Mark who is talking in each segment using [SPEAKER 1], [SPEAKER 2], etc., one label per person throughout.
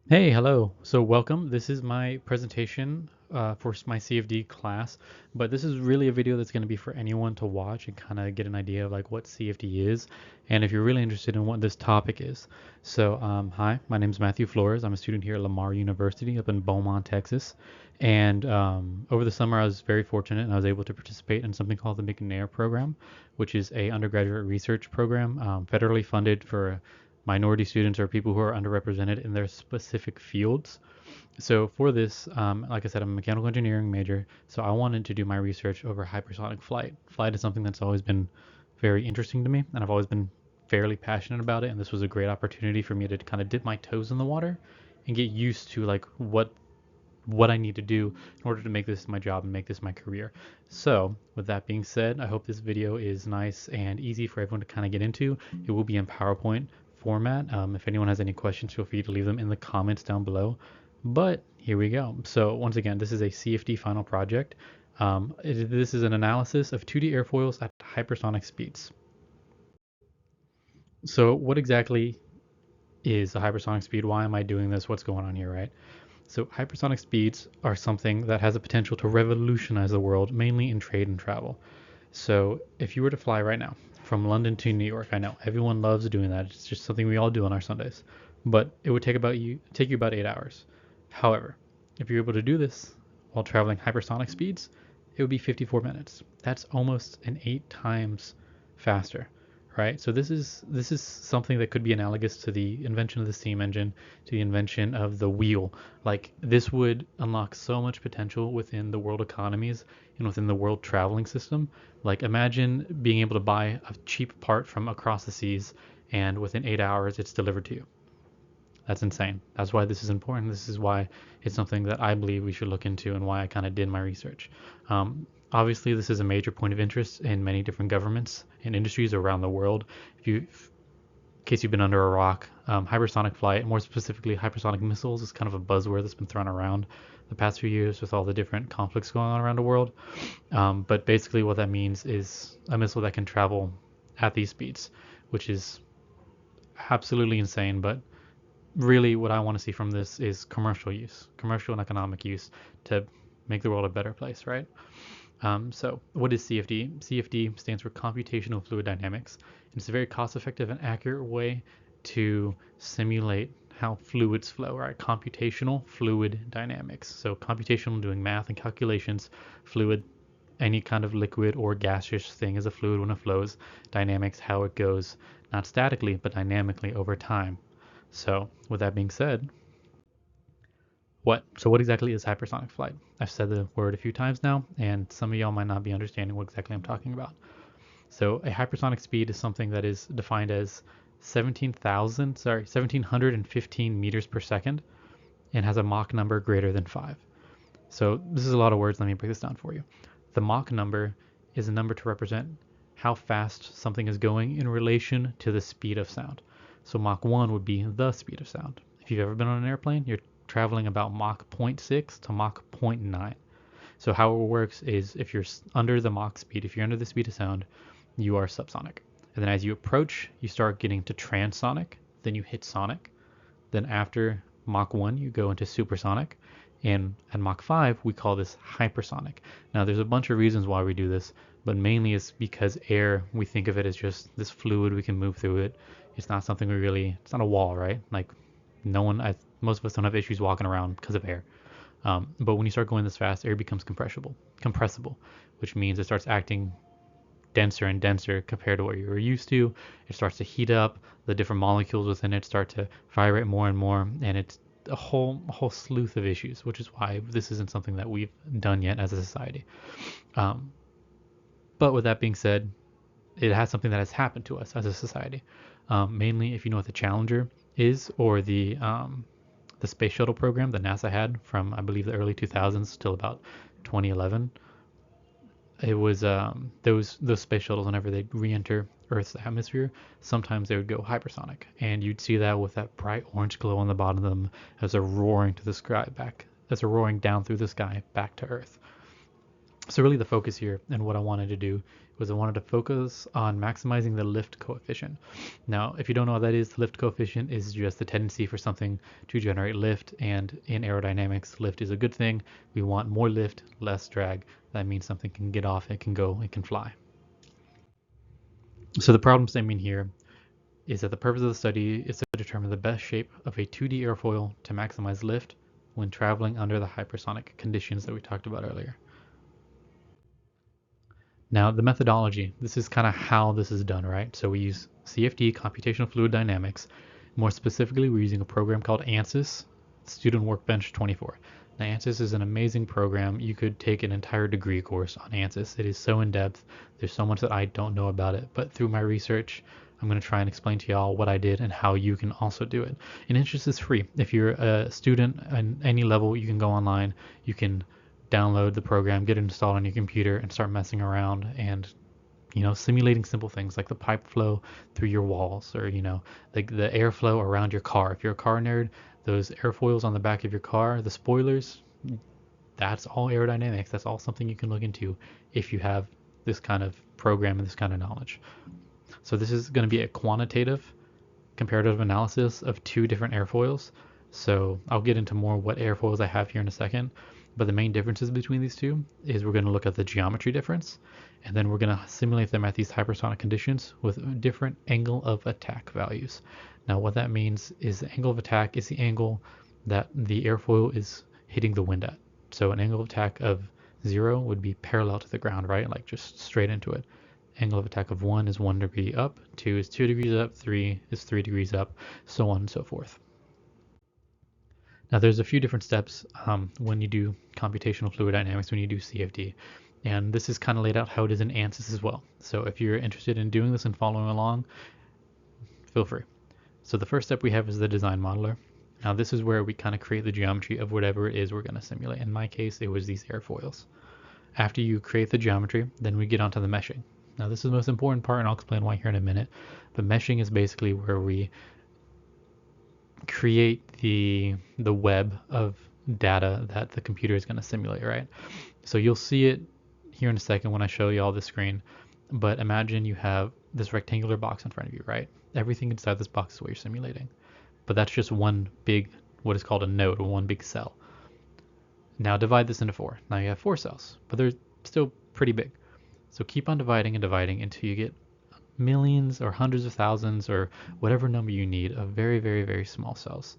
[SPEAKER 1] Hey, hello. So welcome. This is my presentation for my CFD class, but this is really a video that's going to be for anyone to watch and kind of get an idea of like what CFD is, and if you're really interested in what this topic is. So, hi, my name is Matthew Flores. I'm a student here at Lamar University up in Beaumont, Texas, and over the summer I was very fortunate and I was able to participate in something called the McNair program, which is a undergraduate research program federally funded for minority students or people who are underrepresented in their specific fields. So for this, like I said, I'm a mechanical engineering major, so I wanted to do my research over hypersonic flight. Flight is something that's always been very interesting to me, and I've always been fairly passionate about it. And this was a great opportunity for me to kind of dip my toes in the water and get used to like what I need to do in order to make this my job and make this my career. So, with that being said, I hope this video is nice and easy for everyone to kind of get into. It will be in PowerPoint format. If anyone has any questions, feel free to leave them in the comments down below. But here we go. So, once again, this is a CFD Final project. This is an analysis of 2D airfoils at hypersonic speeds. So, what exactly is a hypersonic speed? Why am I doing this? What's going on here, right? So hypersonic speeds are something that has a potential to revolutionize the world, mainly in trade and travel. So if you were to fly right now from London to New York, I know everyone loves doing that. It's just something we all do on our Sundays. But it would take you about 8 hours. However, if you're able to do this while traveling hypersonic speeds, it would be 54 minutes. That's almost an 8 times faster, right? So this is something that could be analogous to the invention of the steam engine, to the invention of the wheel. Like this would unlock so much potential within the world economies and within the world traveling system. Like imagine being able to buy a cheap part from across the seas and within 8 hours it's delivered to you. That's insane. That's why this is important. This is why it's something that I believe we should look into and why I kind of did my research. Obviously, this is a major point of interest in many different governments and industries around the world. In case you've been under a rock, hypersonic flight, more specifically hypersonic missiles, is kind of a buzzword that's been thrown around the past few years with all the different conflicts going on around the world. But basically, what that means is a missile that can travel at these speeds, which is absolutely insane, but really what I want to see from this is commercial use, commercial and economic use to make the world a better place, right? So what is CFD? CFD stands for computational fluid dynamics. And it's a very cost-effective and accurate way to simulate how fluids flow, right? Computational fluid dynamics. So computational, doing math and calculations, fluid, any kind of liquid or gaseous thing is a fluid when it flows, dynamics, how it goes, not statically, but dynamically over time. So, with that being said, what exactly is hypersonic flight? I've said the word a few times now, and some of y'all might not be understanding what exactly I'm talking about. So, a hypersonic speed is something that is defined as 1715 meters per second and has a Mach number greater than 5. So, this is a lot of words. Let me break this down for you. The Mach number is a number to represent how fast something is going in relation to the speed of sound. So Mach 1 would be the speed of sound. If you've ever been on an airplane, you're traveling about Mach 0.6 to Mach 0.9. So how it works is if you're under the Mach speed, if you're under the speed of sound, you are subsonic. And then as you approach, you start getting to transonic, then you hit sonic. Then after Mach 1, you go into supersonic. And at Mach 5, we call this hypersonic. Now, there's a bunch of reasons why we do this, but mainly it's because air, we think of it as just this fluid, we can move through it. It's not something it's not a wall, right? Like, most of us don't have issues walking around because of air. But when you start going this fast, air becomes compressible, which means it starts acting denser and denser compared to what you were used to. It starts to heat up. The different molecules within it start to vibrate more and more, and it's a whole slew of issues, which is why this isn't something that we've done yet as a society. Um, but with that being said, it has something that has happened to us as a society. Mainly, if you know what the Challenger is, or the space shuttle program that NASA had from I believe the early 2000s till about 2011. It was those space shuttles whenever they re-enter Earth's atmosphere, sometimes they would go hypersonic, and you'd see that with that bright orange glow on the bottom of them as they're roaring to the sky back, as they're roaring down through the sky back to Earth. So really the focus here and what I wanted to do was I wanted to focus on maximizing the lift coefficient. Now, if you don't know what that is, the lift coefficient is just the tendency for something to generate lift, and in aerodynamics, lift is a good thing. We want more lift, less drag. That means something can get off, it can go, it can fly. So the problem statement here is that the purpose of the study is to determine the best shape of a 2D airfoil to maximize lift when traveling under the hypersonic conditions that we talked about earlier. Now, the methodology, this is kind of how this is done, right? So we use CFD, Computational Fluid Dynamics. More specifically, we're using a program called ANSYS, Student Workbench 24. Now, ANSYS is an amazing program. You could take an entire degree course on ANSYS. It is so in-depth. There's so much that I don't know about it, but through my research, I'm going to try and explain to y'all what I did and how you can also do it. And ANSYS is free. If you're a student at any level, you can go online. You can download the program, get it installed on your computer, and start messing around and simulating simple things like the pipe flow through your walls, or like the airflow around your car. If you're a car nerd, those airfoils on the back of your car, the spoilers, that's all aerodynamics. That's all something you can look into if you have this kind of program and this kind of knowledge. So this is going to be a quantitative comparative analysis of two different airfoils. So I'll get into more what airfoils I have here in a second. But the main differences between these two is we're going to look at the geometry difference, and then we're going to simulate them at these hypersonic conditions with different angle of attack values. Now what that means is the angle of attack is the angle that the airfoil is hitting the wind at. So an angle of attack of 0 would be parallel to the ground, right? Like just straight into it. Angle of attack of 1 is 1 degree up, 2 is 2 degrees up, 3 is 3 degrees up, so on and so forth. Now there's a few different steps when you do computational fluid dynamics, when you do CFD, and this is kind of laid out how it is in ANSYS as well. So if you're interested in doing this and following along, feel free. So the first step we have is the design modeler. Now this is where we kind of create the geometry of whatever it is we're going to simulate. In my case, it was these airfoils. After you create the geometry, then we get onto the meshing. Now this is the most important part, and I'll explain why here in a minute. But meshing is basically where we create the web of data that the computer is going to simulate, right? So you'll see it here in a second when I show you all the screen, but imagine you have this rectangular box in front of you, right? Everything inside this box is what you're simulating, but that's just one big, what is called a node, or one big cell. Now divide this into 4. Now you have 4 cells, but they're still pretty big. So keep on dividing and dividing until you get millions or hundreds of thousands or whatever number you need of very, very, very small cells.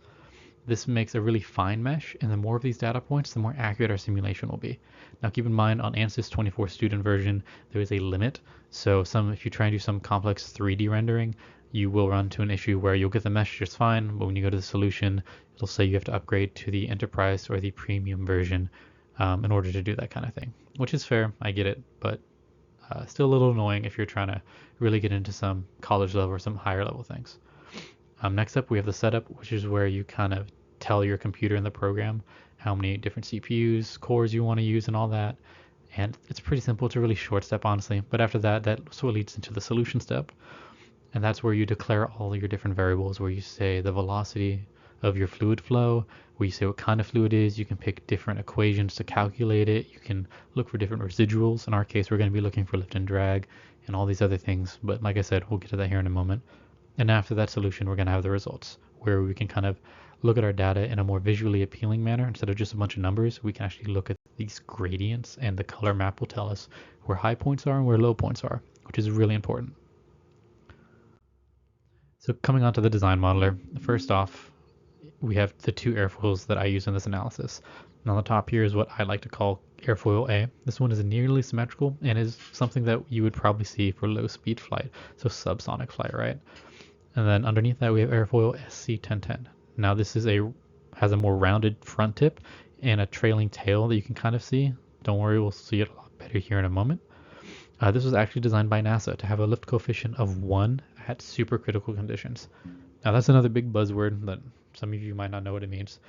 [SPEAKER 1] This makes a really fine mesh, and the more of these data points, the more accurate our simulation will be. Now keep in mind, on ANSYS 24 student version, there is a limit. So if you try and do some complex 3D rendering, you will run to an issue where you'll get the mesh just fine, but when you go to the solution, it'll say you have to upgrade to the enterprise or the premium version in order to do that kind of thing, which is fair. I get it, but still a little annoying if you're trying to really get into some college level or some higher level things. Next up, we have the setup, which is where you kind of tell your computer in the program how many different CPUs, cores you want to use and all that. And it's pretty simple. It's a really short step, honestly. But after that, that's what leads into the solution step. And that's where you declare all your different variables, where you say the velocity of your fluid flow, where you say what kind of fluid it is. You can pick different equations to calculate it. You can look for different residuals. In our case, we're going to be looking for lift and drag and all these other things. But like I said, we'll get to that here in a moment. And after that solution, we're going to have the results, where we can kind of look at our data in a more visually appealing manner. Instead of just a bunch of numbers, we can actually look at these gradients, and the color map will tell us where high points are and where low points are, which is really important. So coming on to the design modeler, first off, we have the 2 airfoils that I use in this analysis. And on the top here is what I like to call airfoil A. This one is nearly symmetrical and is something that you would probably see for low speed flight, so subsonic flight, right? And then underneath that we have airfoil SC1010. Now this has a more rounded front tip and a trailing tail that you can kind of see. Don't worry, we'll see it a lot better here in a moment. This was actually designed by NASA to have a lift coefficient of 1 at supercritical conditions. Now that's another big buzzword that some of you might not know what it means.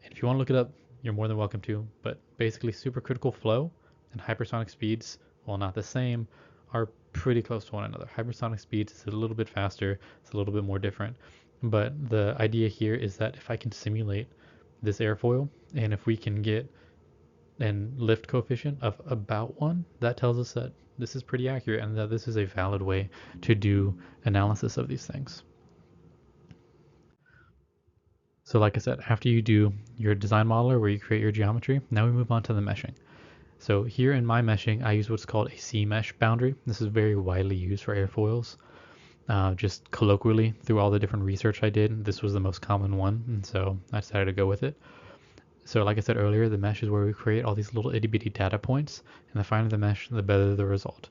[SPEAKER 1] And if you want to look it up, you're more than welcome to. But basically supercritical flow and hypersonic speeds, while not the same, are pretty close to one another. Hypersonic speeds is a little bit faster, it's a little bit more different. But the idea here is that if I can simulate this airfoil, and if we can get and lift coefficient of about 1, that tells us that this is pretty accurate and that this is a valid way to do analysis of these things. So like I said, after you do your design modeler where you create your geometry, now we move on to the meshing. So here in my meshing, I use what's called a C-mesh boundary. This is very widely used for airfoils. Just colloquially, through all the different research I did, this was the most common one, and so I decided to go with it. So like I said earlier, the mesh is where we create all these little itty bitty data points, and the finer the mesh, the better the result.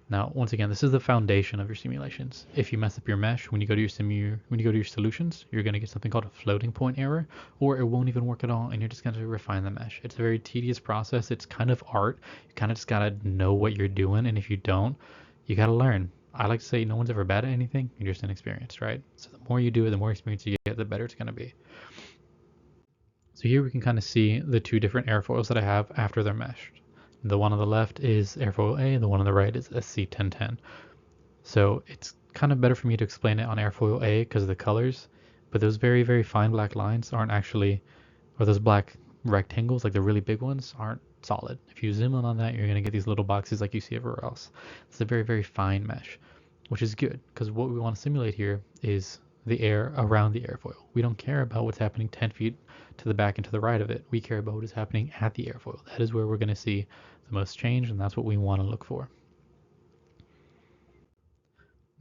[SPEAKER 1] Now, once again, this is the foundation of your simulations. If you mess up your mesh when you go to your solutions, you're going to get something called a floating point error, or it won't even work at all, and you're just going to refine the mesh. It's a very tedious process. It's kind of art. You kind of just got to know what you're doing, and if you don't, you got to learn. I like to say no one's ever bad at anything. You're just inexperienced, right? So the more you do it, the more experience you get, the better it's going to be. So here we can kind of see the two different airfoils that I have after they're meshed. The one on the left is Airfoil A, the one on the right is SC1010. So it's kind of better for me to explain it on Airfoil A because of the colors, but those very, very fine black lines aren't actually, or those black rectangles, like the really big ones, aren't solid. If you zoom in on that, you're going to get these little boxes like you see everywhere else. It's a very, very fine mesh, which is good because what we want to simulate here is the air around the airfoil. We don't care about what's happening 10 feet to the back and to the right of it. We care about what is happening at the airfoil. That is where we're going to see the most change, and that's what we want to look for.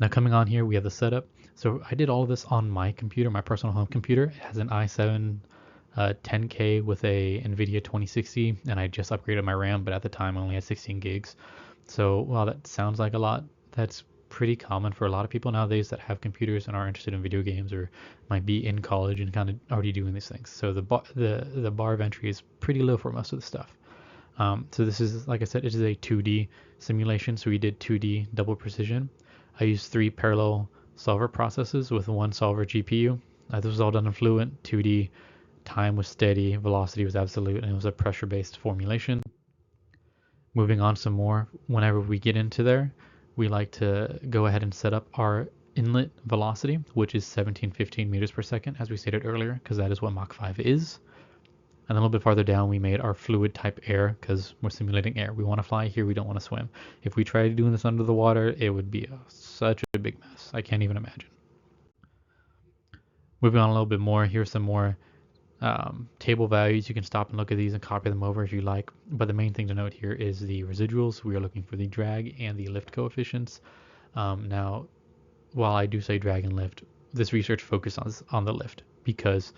[SPEAKER 1] Now coming on here, we have the setup. So I did all of this on my computer, my personal home computer. It has an i7 10K with a NVIDIA 2060, and I just upgraded my RAM, but at the time I only had 16 gigs. So while that sounds like a lot, that's pretty common for a lot of people nowadays that have computers and are interested in video games or might be in college and kind of already doing these things. So the bar of entry is pretty low for most of the stuff. So this is, like I said, it is a 2D simulation. So we did 2D double precision. I used 3 parallel solver processes with 1 solver GPU. This was all done in Fluent. 2D, time was steady, velocity was absolute, and it was a pressure-based formulation. Moving on some more, whenever we get into there, we like to go ahead and set up our inlet velocity, which is 1715 meters per second, as we stated earlier, because that is what Mach 5 is. And a little bit farther down, we made our fluid type air because we're simulating air. We want to fly here, we don't want to swim. If we tried doing this under the water, it would be such a big mess. I can't even imagine. Moving on a little bit more, here's some more table values. You can stop and look at these and copy them over if you like. But the main thing to note here is the residuals. We are looking for the drag and the lift coefficients. Now, while I do say drag and lift, this research focuses on the lift because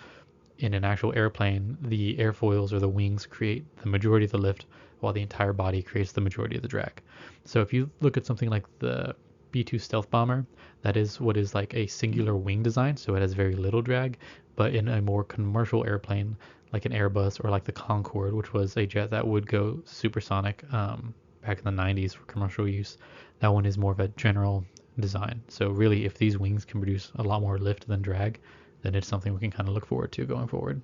[SPEAKER 1] in an actual airplane, the airfoils or the wings create the majority of the lift while the entire body creates the majority of the drag. So if you look at something like the B-2 stealth bomber, that is what is like a singular wing design, so it has very little drag. But in a more commercial airplane, like an Airbus or like the Concorde, which was a jet that would go supersonic back in the 90s for commercial use, that one is more of a general design. So really, if these wings can produce a lot more lift than drag, then it's something we can kind of look forward to going forward.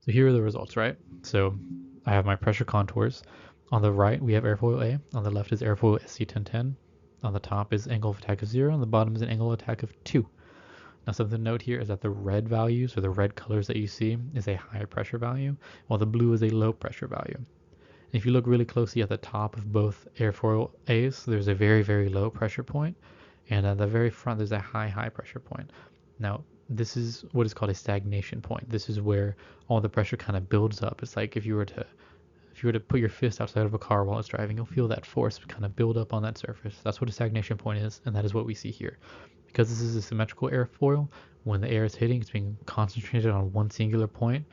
[SPEAKER 1] So here are the results, right? So I have my pressure contours. On the right, we have airfoil A. On the left is airfoil SC1010. On the top is angle of attack of 0. On the bottom is an angle of attack of 2. Now something to note here is that the red values, or the red colors that you see, is a high pressure value, while the blue is a low pressure value. And if you look really closely at the top of both airfoil A's, there's a very, very low pressure point, and at the very front there's a high, high pressure point. Now, this is what is called a stagnation point. This is where all the pressure kind of builds up. It's like if you were to put your fist outside of a car while it's driving, you'll feel that force kind of build up on that surface. That's what a stagnation point is, and that is what we see here. Because this is a symmetrical airfoil, when the air is hitting, it's being concentrated on one singular point,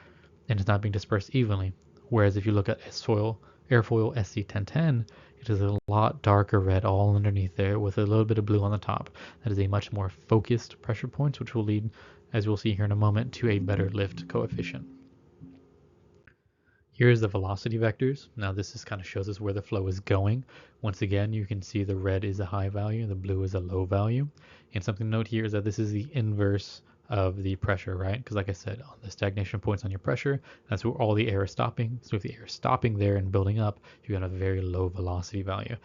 [SPEAKER 1] and it's not being dispersed evenly. Whereas if you look at airfoil SC1010, it is a lot darker red all underneath there with a little bit of blue on the top. That is a much more focused pressure point, which will lead, as we'll see here in a moment, to a better lift coefficient. Here's the velocity vectors. Now this just kind of shows us where the flow is going. Once again, you can see the red is a high value and the blue is a low value. And something to note here is that this is the inverse of the pressure, right? Because like I said, on the stagnation points on your pressure, that's where all the air is stopping. So if the air is stopping there and building up, you got a very low velocity value.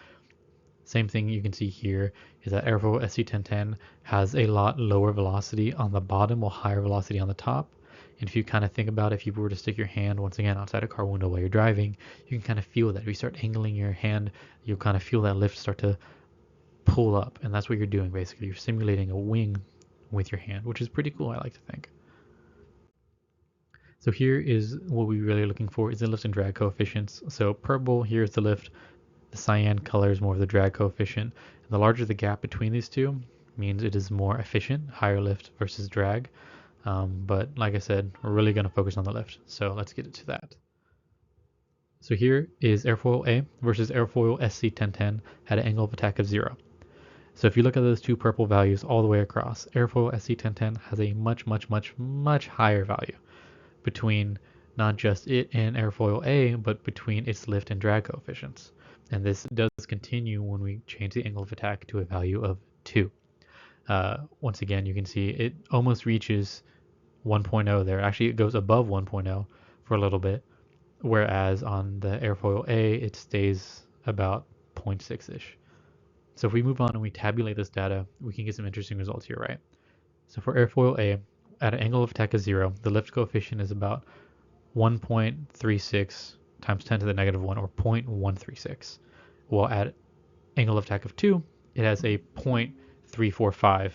[SPEAKER 1] Same thing you can see here is that Airfoil SC1010 has a lot lower velocity on the bottom while higher velocity on the top. And if you kind of think about it, if you were to stick your hand once again outside a car window while you're driving, you can kind of feel that. If you start angling your hand, you'll kind of feel that lift start to pull up, and that's what you're doing basically. You're simulating a wing with your hand, which is pretty cool, I like to think. So here is what we really are looking for, is the lift and drag coefficients. So purple, here's the lift. The cyan color is more of the drag coefficient. And the larger the gap between these two means it is more efficient, higher lift versus drag. But like I said, we're really going to focus on the lift. So let's get into that. So here is Airfoil A versus Airfoil SC1010 at an angle of attack of 0. So if you look at those two purple values all the way across, Airfoil SC1010 has a much higher value between not just it and Airfoil A, but between its lift and drag coefficients. And this does continue when we change the angle of attack to a value of 2. Once again, you can see it almost reaches 1.0 there. Actually, it goes above 1.0 for a little bit, whereas on the Airfoil A, it stays about 0.6-ish. So if we move on and we tabulate this data, we can get some interesting results here, right? So for Airfoil A, at an angle of attack of 0, the lift coefficient is about 1.36 times 10 to the negative 1, or 0.136. While at angle of attack of 2, it has a 0.345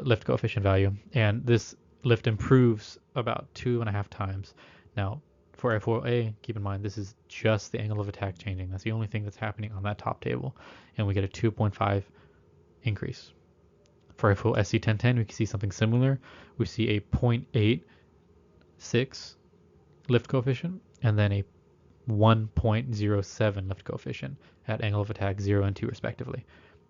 [SPEAKER 1] lift coefficient value, and this lift improves about 2.5 times. Now, for Airfoil A, keep in mind this is just the angle of attack changing. That's the only thing that's happening on that top table, and we get a 2.5 increase. For Airfoil SC1010, we can see something similar. We see a 0.86 lift coefficient, and then a 1.07 lift coefficient at angle of attack 0 and 2 respectively,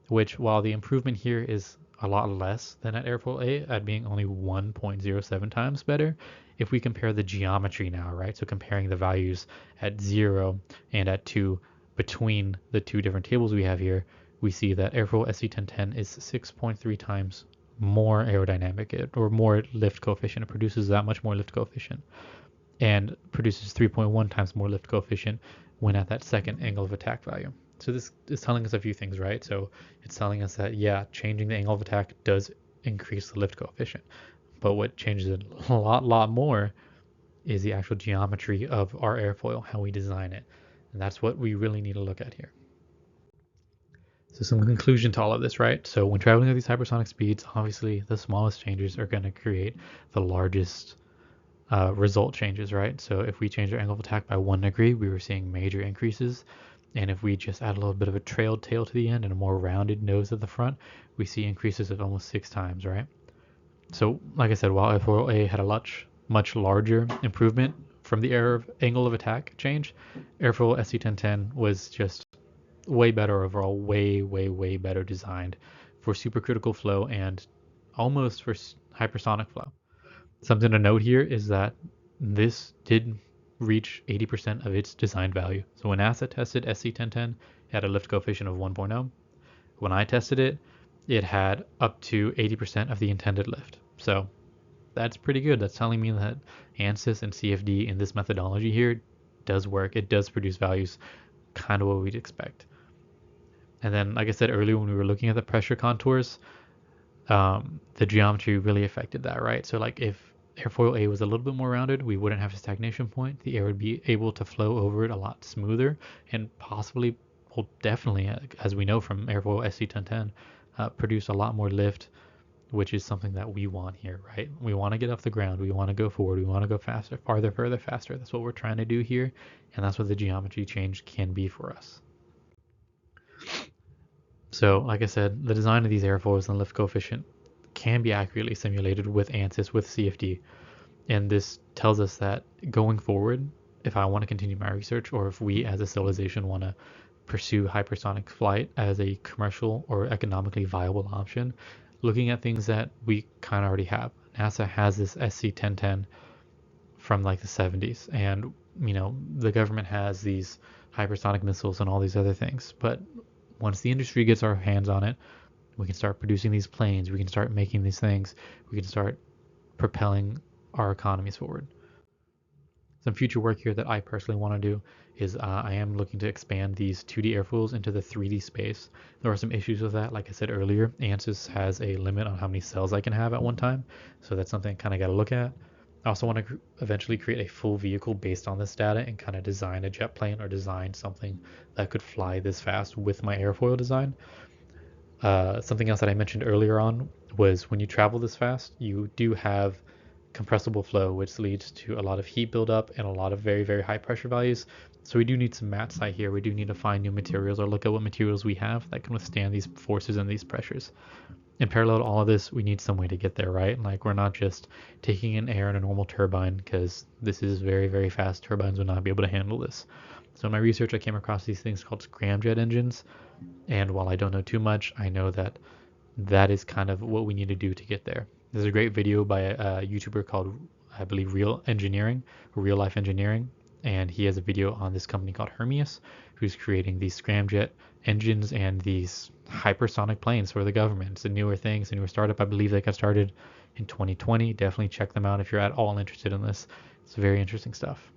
[SPEAKER 1] which, while the improvement here is a lot less than at Airfoil A, at being only 1.07 times better, if we compare the geometry now, right? So comparing the values at 0 and at 2 between the two different tables we have here, we see that Airfoil SC1010 is 6.3 times more aerodynamic, or more lift coefficient. It produces that much more lift coefficient, and produces 3.1 times more lift coefficient when at that second angle of attack value. So this is telling us a few things, right? So it's telling us that, yeah, changing the angle of attack does increase the lift coefficient, but what changes it a lot more is the actual geometry of our airfoil, how we design it. And that's what we really need to look at here. So some conclusion to all of this, right? So when traveling at these hypersonic speeds, obviously the smallest changes are going to create the largest result changes, right? So if we change our angle of attack by 1 degree, we were seeing major increases. And if we just add a little bit of a trailed tail to the end and a more rounded nose at the front, we see increases of almost 6 times, right? So like I said, while Airfoil A had a much larger improvement from the angle of attack change, Airfoil SC1010 was just way better overall, way better designed for supercritical flow and almost for hypersonic flow. Something to note here is that this did reach 80% of its design value. So when NASA tested SC1010, it had a lift coefficient of 1.0. When I tested it, it had up to 80% of the intended lift. So that's pretty good. That's telling me that ANSYS and CFD in this methodology here does work. It does produce values kind of what we'd expect. And then, like I said earlier, when we were looking at the pressure contours, the geometry really affected that, right? So like if Airfoil A was a little bit more rounded, we wouldn't have a stagnation point. The air would be able to flow over it a lot smoother, and possibly, well, definitely, as we know from Airfoil SC1010, produce a lot more lift, which is something that we want here, right? We want to get off the ground. We want to go forward. We want to go faster, farther, further, faster. That's what we're trying to do here, and that's what the geometry change can be for us. So, like I said, the design of these airfoils and lift coefficient can be accurately simulated with ANSYS, with CFD. And this tells us that going forward, if I want to continue my research, or if we as a civilization want to pursue hypersonic flight as a commercial or economically viable option, looking at things that we kind of already have. NASA has this SC1010 from like the 70s, and you know, the government has these hypersonic missiles and all these other things. But once the industry gets our hands on it, we can start producing these planes, we can start making these things, we can start propelling our economies forward. Some future work here that I personally want to do is I am looking to expand these 2D airfoils into the 3D space. There are some issues with that. Like I said earlier, ANSYS has a limit on how many cells I can have at one time, so that's something I kind of got to look at. I also want to eventually create a full vehicle based on this data and kind of design a jet plane or design something that could fly this fast with my airfoil design. Something else that I mentioned earlier on was when you travel this fast, you do have compressible flow, which leads to a lot of heat buildup and a lot of very, very high pressure values. So we do need some mat site here. We do need to find new materials or look at what materials we have that can withstand these forces and these pressures. In parallel to all of this, we need some way to get there, right? Like we're not just taking in air in a normal turbine because this is very, very fast. Turbines would not be able to handle this. So in my research, I came across these things called scramjet engines. And while I don't know too much, I know that that is kind of what we need to do to get there. There's a great video by a YouTuber called, I believe, Real Life Engineering, and he has a video on this company called Hermeus, who's creating these scramjet engines and these hypersonic planes for the government. It's a newer thing, it's a newer startup. I believe they got started in 2020. Definitely check them out if you're at all interested in this. It's very interesting stuff.